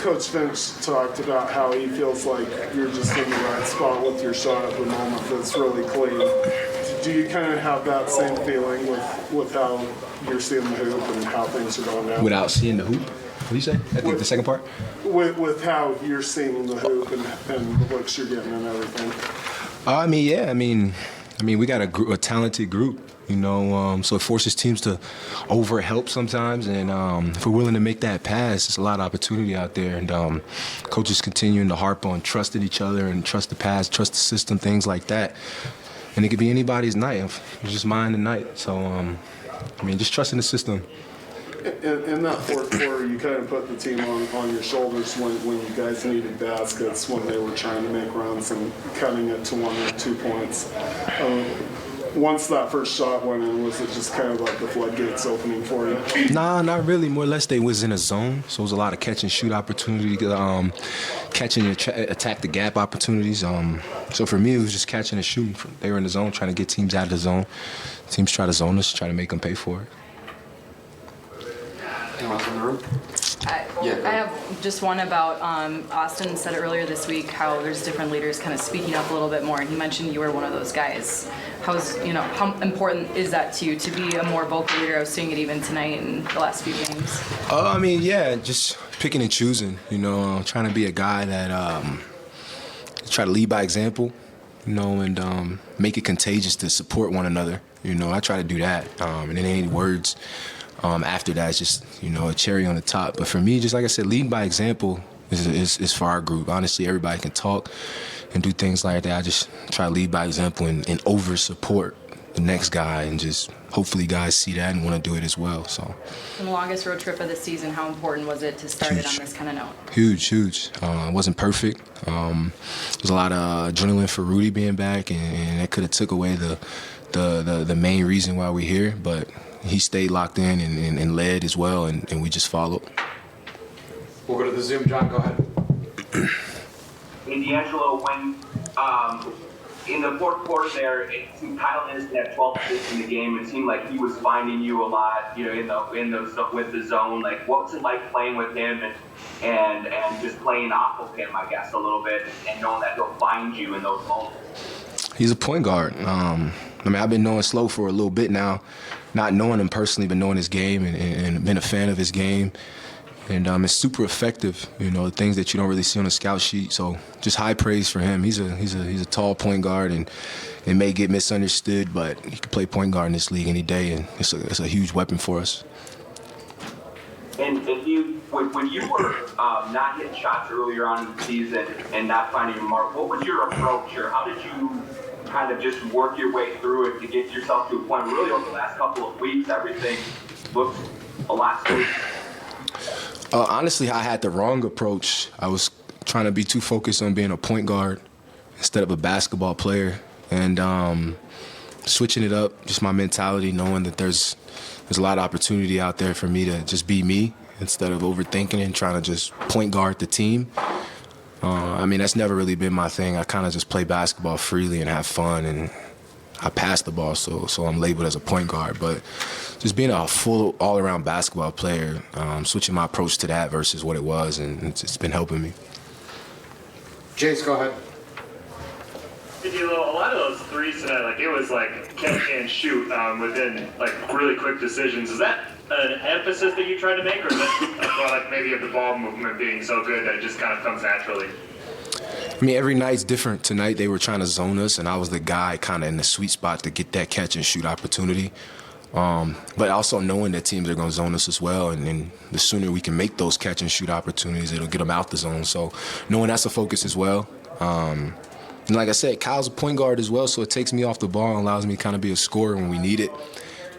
Coach Finch talked about how he feels like you're just in the right spot with your shot at the moment that's really clean. Do you kind of have that same feeling with how you're seeing the hoop and how things are going now? Without seeing the hoop? What do you say? I think the second part? With how you're seeing the hoop and the looks you're getting and everything. I mean, we got a talented group. So it forces teams to over-help sometimes, and if we're willing to make that pass, there's a lot of opportunity out there, and coaches continuing to harp on trusting each other and trust the pass, trust the system, things like that. And it could be anybody's night. It's just mine tonight. So, just trusting the system. In that fourth quarter, you kind of put the team on your shoulders when you guys needed baskets, when they were trying to make runs and cutting it to 1 or 2 points. Once that first shot went in, was it just kind of like the floodgates opening for you? Nah, not really. More or less, they was in a zone, so it was a lot of catch and shoot opportunity, catching and attack the gap opportunities. So for me, it was just catching and shooting. They were in the zone, trying to get teams out of the zone. Teams try to zone us, try to make them pay for it. Anyone else in the room? I have just one about Austin said earlier this week how there's different leaders kind of speaking up a little bit more, and he mentioned you were one of those guys. How important is that to you to be a more vocal leader? I was seeing it even tonight in the last few games. Just picking and choosing. Trying to be a guy that try to lead by example. And make it contagious to support one another. I try to do that, and then any words. After that, it's just, a cherry on the top. But for me, just like I said, leading by example is for our group. Honestly, everybody can talk and do things like that. I just try to lead by example and over-support the next guy, and just hopefully guys see that and want to do it as well. So, in the longest road trip of the season, how important was it to start it on this kind of note? Huge. It wasn't perfect. There's a lot of adrenaline for Rudy being back, and that could have took away the main reason why we're here, but he stayed locked in and led as well, and we just followed. We'll go to the Zoom. John, go ahead. Hey, D'Angelo, when in the fourth quarter there, Kyle Anderson had 12 assists in the game. It seemed like he was finding you a lot, with the zone. Like, what's it like playing with him and just playing off of him, I guess, a little bit, and knowing that he'll find you in those moments? He's a point guard. I've been knowing Slow for a little bit now, not knowing him personally, but knowing his game and been a fan of his game. And it's super effective, the things that you don't really see on the scout sheet. So just high praise for him. He's a tall point guard, and it may get misunderstood, but he can play point guard in this league any day, and it's a huge weapon for us. And when you were not hitting shots earlier on in the season and not finding your mark, what was your approach, or how did you kind of just work your way through it to get yourself to a point where really over the last couple of weeks everything looks a lot smoother? Honestly, I had the wrong approach. I was trying to be too focused on being a point guard instead of a basketball player, and switching it up, just my mentality, knowing that there's a lot of opportunity out there for me to just be me instead of overthinking and trying to just point guard the team. That's never really been my thing. I kind of just play basketball freely and have fun, and I pass the ball, so I'm labeled as a point guard. But just being a full all-around basketball player, switching my approach to that versus what it was, and it's been helping me. Jace, go ahead. A lot of those threes tonight, it was catch and shoot within really quick decisions. Is that an emphasis that you try to make, or is that a product maybe of the ball movement being so good that it just kind of comes naturally? Every night's different. Tonight they were trying to zone us, and I was the guy kind of in the sweet spot to get that catch and shoot opportunity. But also knowing that teams are going to zone us as well, and the sooner we can make those catch and shoot opportunities, it'll get them out the zone. So knowing that's a focus as well. And like I said, Kyle's a point guard as well, so it takes me off the ball and allows me to kind of be a scorer when we need it.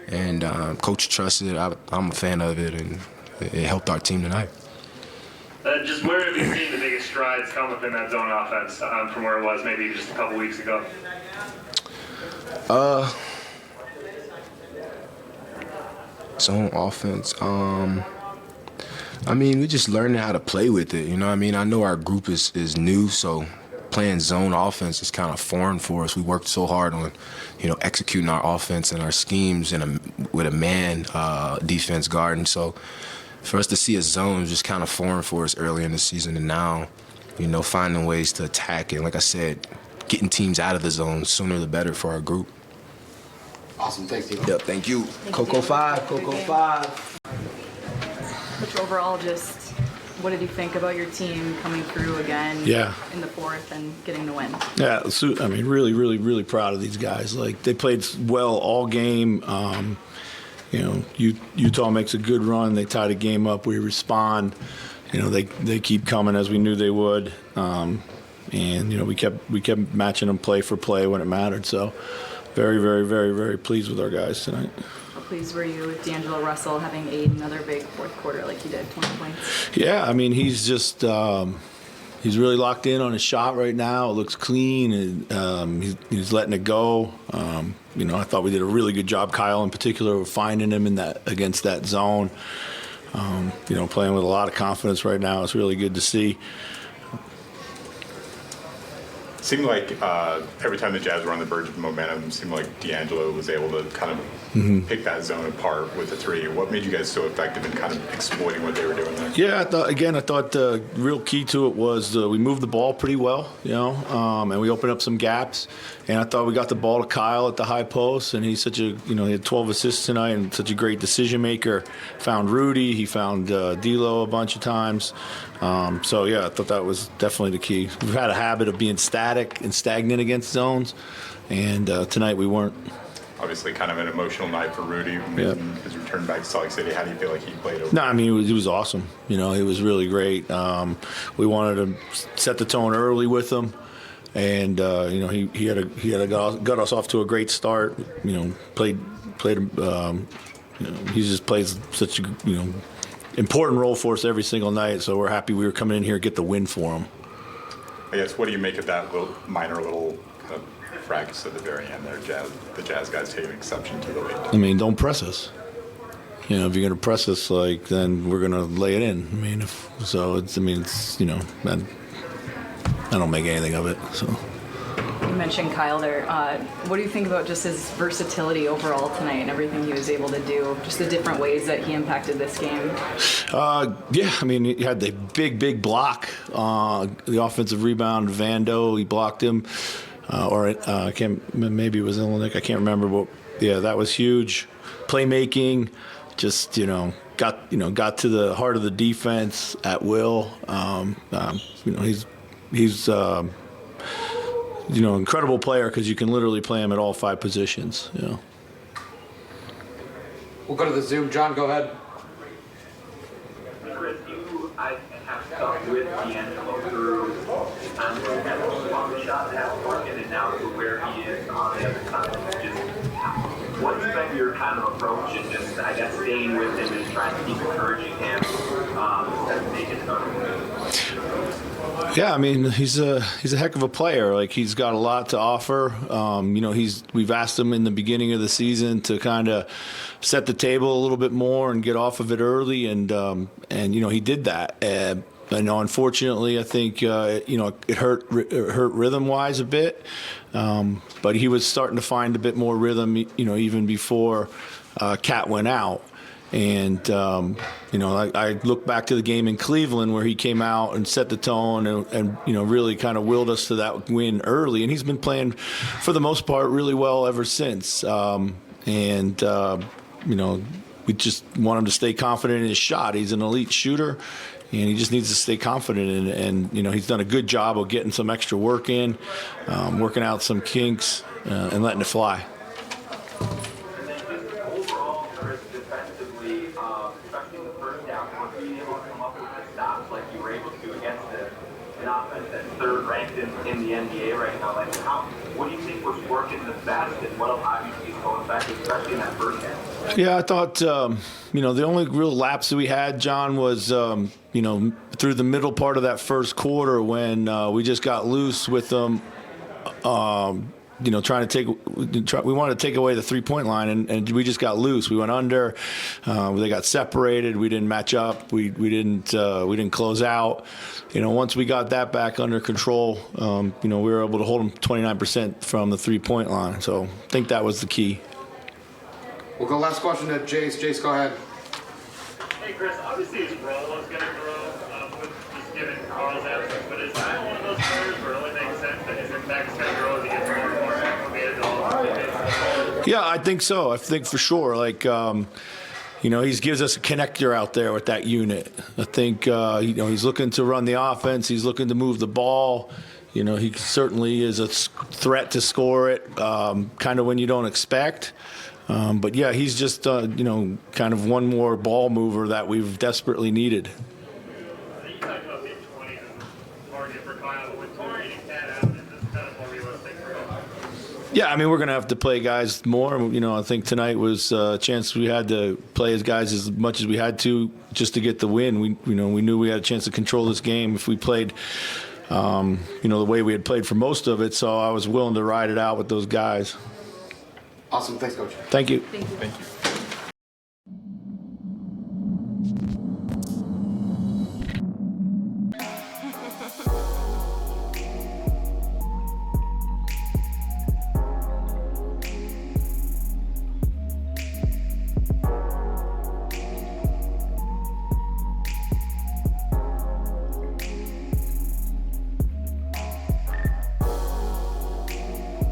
And Coach trusts it. I'm a fan of it, and it helped our team tonight. Just where have you seen the biggest strides come within that zone offense from where it was maybe just a couple weeks ago? Zone offense. We just learning how to play with it. I know our group is new, so playing zone offense is kind of foreign for us. We worked so hard on, executing our offense and our schemes with a man defense guard. And so for us to see a zone was just kind of foreign for us early in the season, and now, finding ways to attack it. Like I said, getting teams out of the zone sooner the better for our group. Awesome. Thanks, Steve. Yep, thank you. Coco 5, Coco 5. Which overall, just what did you think about your team coming through again in the fourth and getting the win? Yeah, I mean, really, really, really proud of these guys. Like, they played well all game. Utah makes a good run. They tie the game up. We respond. They keep coming as we knew they would. We kept matching them play for play when it mattered. So very, very, very, very pleased with our guys tonight. How pleased were you with D'Angelo Russell having another big fourth quarter like he did, 20 points? Yeah, I mean, he's just he's really locked in on his shot right now. It looks clean, and he's letting it go. I thought we did a really good job, Kyle in particular, of finding him against that zone. Playing with a lot of confidence right now. It's really good to see. Seemed like every time the Jazz were on the verge of momentum, it seemed like D'Angelo was able to kind of pick that zone apart with the three. What made you guys so effective in kind of exploiting what they were doing there? Yeah, I thought the real key to it was we moved the ball pretty well, and we opened up some gaps. And I thought we got the ball to Kyle at the high post, and he's he had 12 assists tonight and such a great decision maker. Found Rudy, he found D'Lo a bunch of times. I thought that was definitely the key. We've had a habit of being static and stagnant against zones, and tonight we weren't. Obviously, kind of an emotional night for Rudy. His return back to Salt Lake City. How do you feel like he played over? No, I mean, he was awesome. He was really great. We wanted to set the tone early with him. And he got us off to a great start. Played. He just plays such a important role for us every single night. So we're happy we were coming in here to get the win for him. I guess, what do you make of that minor little kind of fracas at the very end there? The Jazz guys taking exception to the lead. I mean, don't press us. If you're going to press us, then we're going to lay it in. I don't make anything of it. So. You mentioned Kyle there. What do you think about just his versatility overall tonight and everything he was able to do, just the different ways that he impacted this game? He had the big block, the offensive rebound, Vando, he blocked him, maybe it was Illinois, I can't remember, but yeah, that was huge. Playmaking, just, got to the heart of the defense at will. He's incredible player because you can literally play him at all 5 positions. We'll go to the Zoom. John, go ahead. Chris, I have stuck with D'Angelo through the time where he had a long shot and half working, and now to where he is on the other side. What's been your kind of approach and just, I guess, staying with him and trying to keep encouraging him instead of making it other? Yeah, I mean, he's a heck of a player. He's got a lot to offer. We've asked him in the beginning of the season to kind of set the table a little bit more and get off of it early, and he did that. Unfortunately, I think it hurt rhythm-wise a bit, but he was starting to find a bit more rhythm, even before Cat went out. And, I look back to the game in Cleveland where he came out and set the tone and really kind of willed us to that win early. And he's been playing, for the most part, really well ever since. We just want him to stay confident in his shot. He's an elite shooter, and he just needs to stay confident. And he's done a good job of getting some extra work in, working out some kinks, and letting it fly. Third ranked in the NBA right now. What do you think was working the best, and what allowed you to be so effective, especially in that first half? Yeah, I thought the only real lapse that we had, John, was through the middle part of that first quarter when we just got loose with them. We wanted to take away the 3-point line, and we just got loose. We went under. They got separated. We didn't match up. We didn't close out. Once we got that back under control, we were able to hold them 29% from the 3-point line. So I think that was the key. We'll go last question to Jace. Jace, go ahead. Hey, Chris, obviously his role is going to grow with just given Karl's absence, but is that one of those players where it only makes sense that his impact is going to grow as he gets more and more acclimated to all of Yeah, I think so. I think for sure. Like, he gives us a connector out there with that unit. I think, he's looking to run the offense. He's looking to move the ball. He certainly is a threat to score it, kind of when you don't expect. But yeah, he's just, kind of one more ball mover that we've desperately needed. You talked about mid-20s as a target for Kyle, but with Torian and Cat out, is this kind of more realistic for him? Yeah, I mean, we're going to have to play guys more. I think tonight was a chance we had to play as guys as much as we had to just to get the win. We knew we had a chance to control this game if we played, the way we had played for most of it. So I was willing to ride it out with those guys. Awesome. Thanks, Coach. Thank you. Thank you. Thank you.